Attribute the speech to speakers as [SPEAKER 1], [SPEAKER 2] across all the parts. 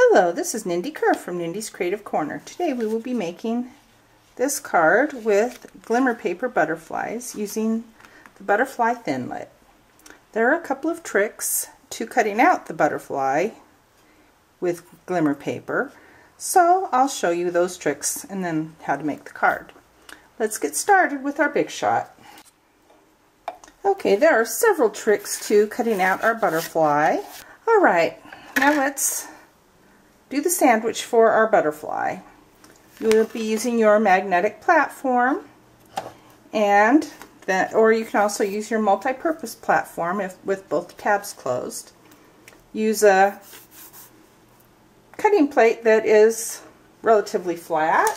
[SPEAKER 1] Hello, this is Nindy Kerr from Nindy's Creative Corner. Today we will be making this card with Glimmer Paper butterflies using the Butterfly Thinlit. There are a couple of tricks to cutting out the butterfly with Glimmer Paper, so I'll show you those tricks and then how to make the card. Let's get started with our big shot. Okay, there are several tricks to cutting out our butterfly. Alright, now let's do the sandwich for our butterfly. You will be using your magnetic platform, or you can also use your multi-purpose platform with both tabs closed. Use a cutting plate that is relatively flat.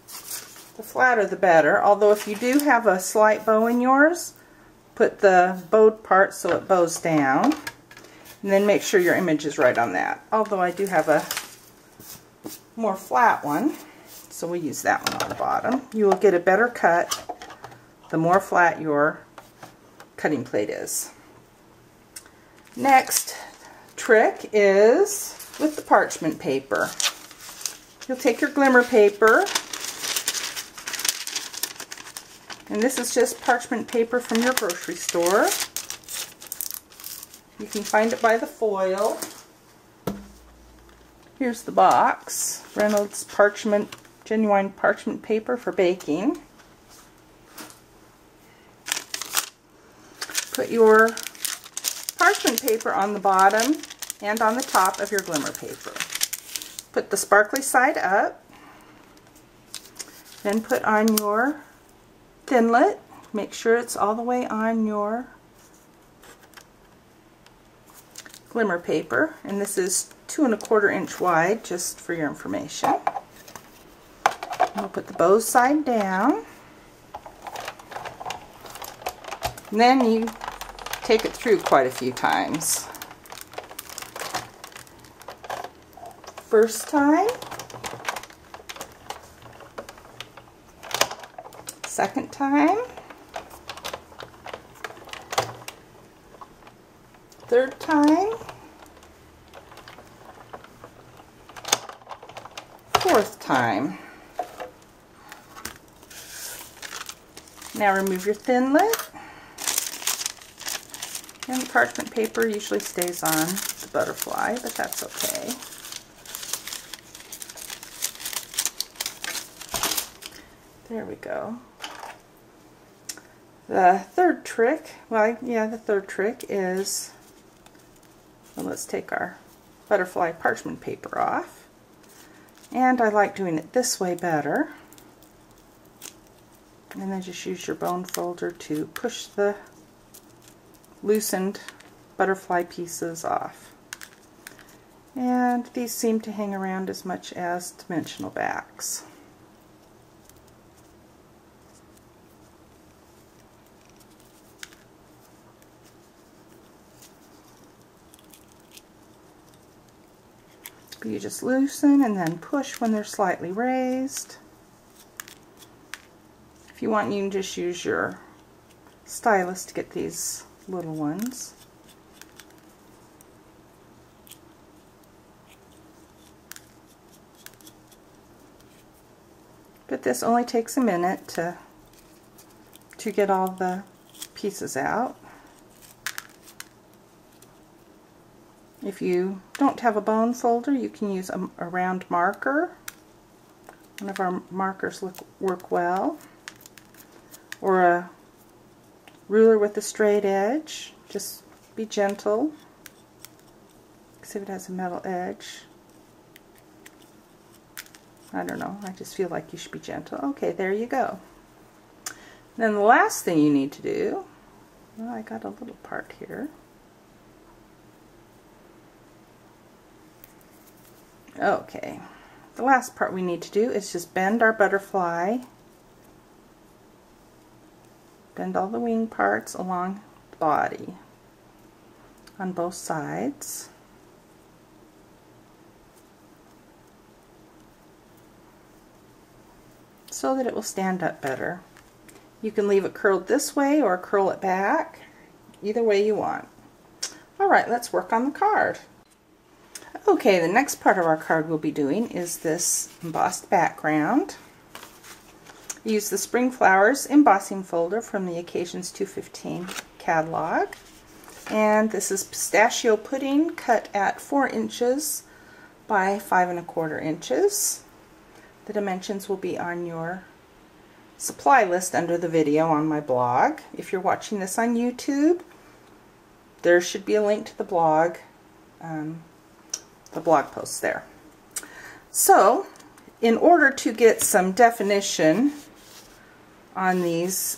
[SPEAKER 1] The flatter the better, although if you do have a slight bow in yours, put the bowed part so it bows down. And then make sure your image is right on that. Although I do have a more flat one, so we'll use that one on the bottom. You will get a better cut the more flat your cutting plate is. Next trick is with the parchment paper. You'll take your Glimmer paper, and this is just parchment paper from your grocery store. You can find it by the foil. Here's the box. Reynolds parchment, genuine parchment paper for baking. Put your parchment paper on the bottom and on the top of your Glimmer paper. Put the sparkly side up. Then put on your Thinlit. Make sure it's all the way on your Glimmer paper, and this is 2 1/4 inch wide, just for your information. We'll put the bow side down, and then you take it through quite a few times. First time, second time, third time, fourth time. Now remove your Thinlit, and the parchment paper usually stays on the butterfly, but that's okay. There we go. The third trick, the third trick is, well, let's take our butterfly parchment paper off. And I like doing it this way better. And then just use your bone folder to push the loosened butterfly pieces off. And these seem to hang around as much as dimensional backs. You just loosen and then push when they're slightly raised. If you want, you can just use your stylus to get these little ones. But this only takes a minute to get all the pieces out. If you don't have a bone folder, you can use a round marker. One of our markers work well. Or a ruler with a straight edge. Just be gentle, because if it has a metal edge, I don't know, I just feel like you should be gentle. Okay, there you go. Then the last thing you need to do, well, I got a little part here. Okay, the last part we need to do is just bend our butterfly, bend all the wing parts along the body on both sides. So that it will stand up better. You can leave it curled this way or curl it back, either way you want. Alright, let's work on the card. Okay, the next part of our card we'll be doing is this embossed background. Use the Spring Flowers embossing folder from the Occasions 215 catalog. And this is pistachio pudding cut at 4 inches by 5 1/4 inches. The dimensions will be on your supply list under the video on my blog. If you're watching this on YouTube, there should be a link to the blog post there. So, in order to get some definition on these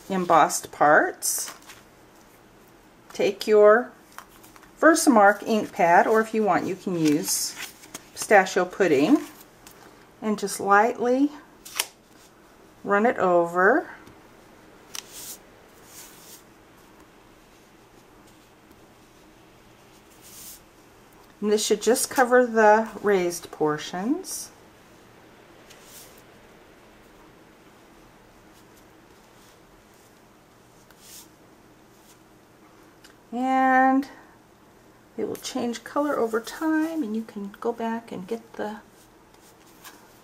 [SPEAKER 1] embossed parts, take your Versamark ink pad, or if you want you can use pistachio pudding, and just lightly run it over. And this should just cover the raised portions. And it will change color over time, and you can go back and get the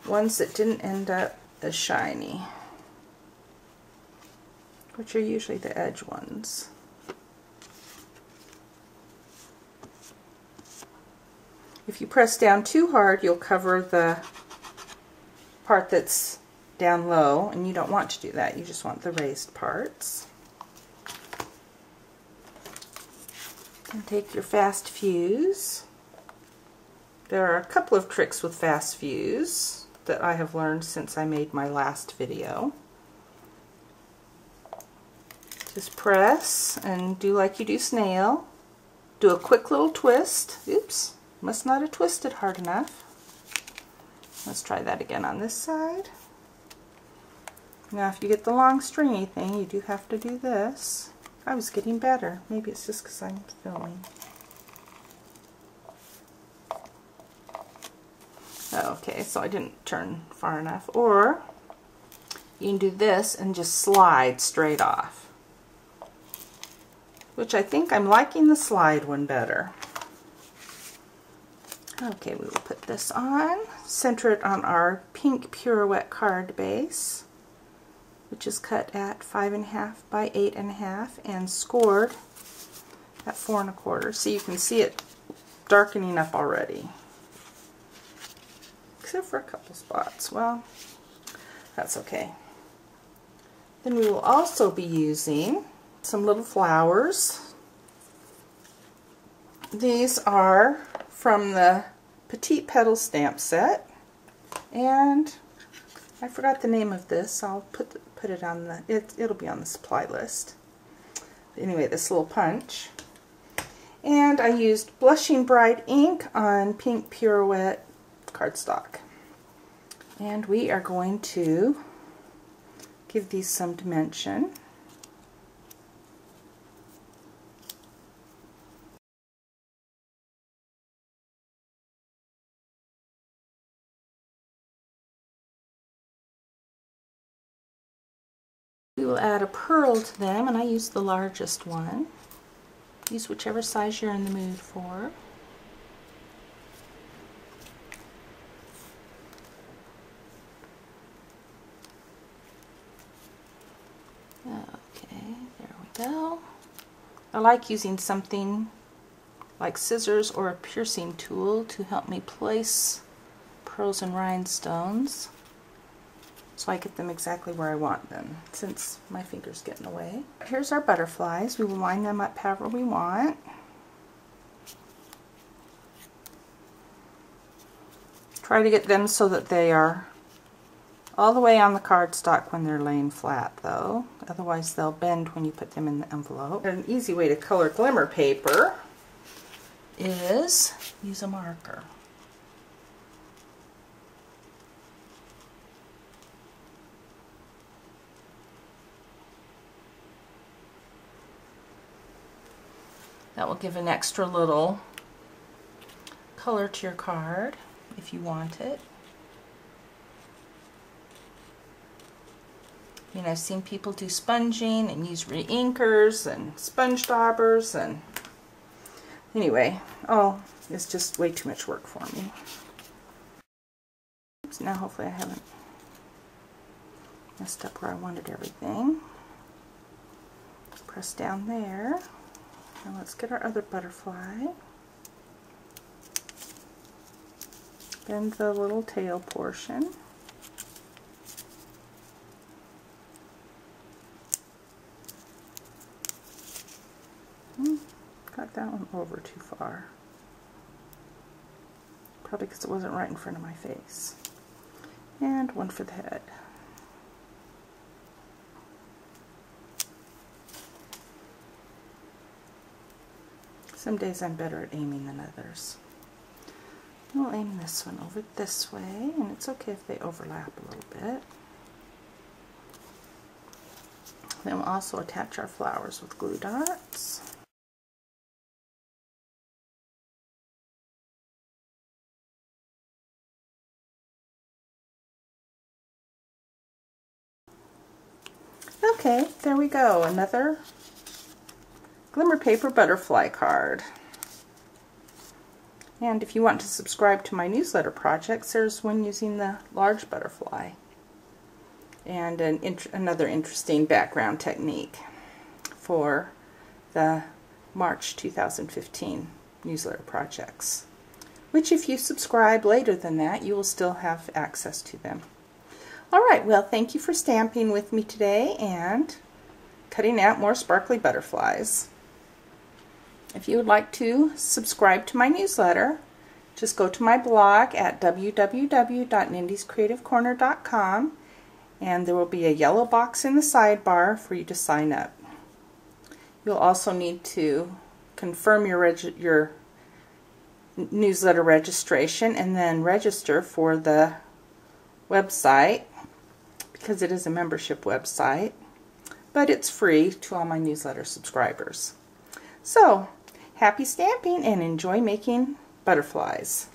[SPEAKER 1] ones that didn't end up as shiny, which are usually the edge ones. If you press down too hard, you'll cover the part that's down low, and you don't want to do that. You just want the raised parts. And take your fast fuse. There are a couple of tricks with fast fuse that I have learned since I made my last video. Just press and do like you do snail. Do a quick little twist. Oops, must not have twisted hard enough. Let's try that again on this side. Now if you get the long stringy thing, you do have to do this. I was getting better. Maybe it's just because I'm filming. Okay, so I didn't turn far enough. Or you can do this and just slide straight off, which I think I'm liking the slide one better. Okay, we will put this on, center it on our pink Pirouette card base, which is cut at 5 1/2 by 8 1/2 and scored at 4 1/4. So you can see it darkening up already, except for a couple spots. Well, that's okay. Then we will also be using some little flowers. These are from the Petite Petal stamp set, and I forgot the name of this. I'll put it on the, it'll be on the supply list. Anyway, this little punch. And I used Blushing Bright ink on pink Pirouette cardstock. And we are going to give these some dimension. We will add a pearl to them, and I use the largest one. Use whichever size you're in the mood for. Okay, there we go. I like using something like scissors or a piercing tool to help me place pearls and rhinestones, so I get them exactly where I want them, since my finger's getting away. Here's our butterflies. We will line them up however we want. Try to get them so that they are all the way on the cardstock when they're laying flat, though. Otherwise they'll bend when you put them in the envelope. An easy way to color glimmer paper is use a marker. That will give an extra little color to your card if you want it. I mean, I've seen people do sponging and use re-inkers and sponge daubers, and Anyway, oh, it's just way too much work for me. Oops, now hopefully I haven't messed up where I wanted everything. Press down there. Now let's get our other butterfly. Bend the little tail portion. Got that one over too far. Probably because it wasn't right in front of my face. And one for the head. Some days I'm better at aiming than others. We'll aim this one over this way, and it's okay if they overlap a little bit. Then we'll also attach our flowers with glue dots. Okay, there we go, another Glimmer Paper butterfly card. And if you want to subscribe to my newsletter projects, there's one using the large butterfly and another interesting background technique for the March 2015 newsletter projects, which if you subscribe later than that, you will still have access to them. Alright, well, thank you for stamping with me today and cutting out more sparkly butterflies. If you would like to subscribe to my newsletter, just go to my blog at www.nindiescreativecorner.com, and there will be a yellow box in the sidebar for you to sign up. You'll also need to confirm your newsletter registration and then register for the website, because it is a membership website, but it's free to all my newsletter subscribers. So, happy stamping and enjoy making butterflies.